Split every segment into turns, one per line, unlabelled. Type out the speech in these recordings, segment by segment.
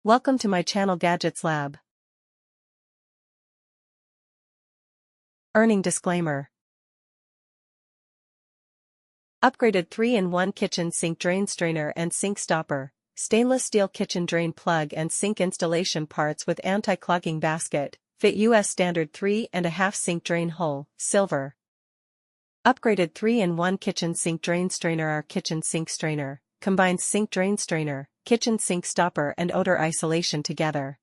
Welcome to my channel Gadgets Lab. Earning disclaimer. Upgraded 3-in-1 kitchen sink drain strainer and sink stopper, stainless steel kitchen drain plug and sink installation parts with anti-clogging basket, fit US standard 3.5 sink drain hole, silver. Upgraded 3-in-1 kitchen sink drain strainer. Our kitchen sink strainer combines sink drain strainer, kitchen sink stopper and odor isolation together.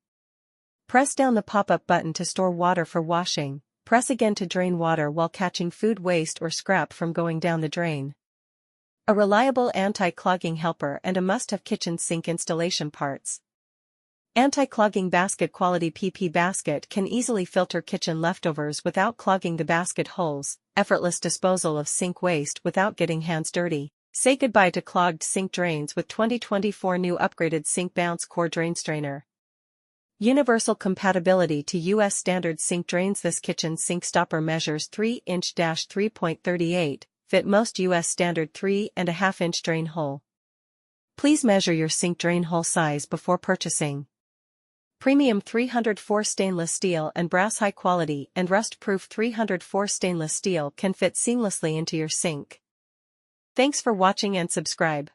Press down the pop-up button to store water for washing, press again to drain water while catching food waste or scrap from going down the drain. A reliable anti-clogging helper and a must-have kitchen sink installation parts. Anti-clogging basket. Quality PP basket can easily filter kitchen leftovers without clogging the basket holes. Effortless disposal of sink waste without getting hands dirty. Say goodbye to clogged sink drains with 2024 new upgraded sink bounce core drain strainer. Universal compatibility to US standard sink drains. This kitchen sink stopper measures 3-3.38, fit most US standard 3.5-inch drain hole. Please measure your sink drain hole size before purchasing. Premium 304 stainless steel and brass. High quality and rust-proof 304 stainless steel can fit seamlessly into your sink. Thanks for watching and subscribe.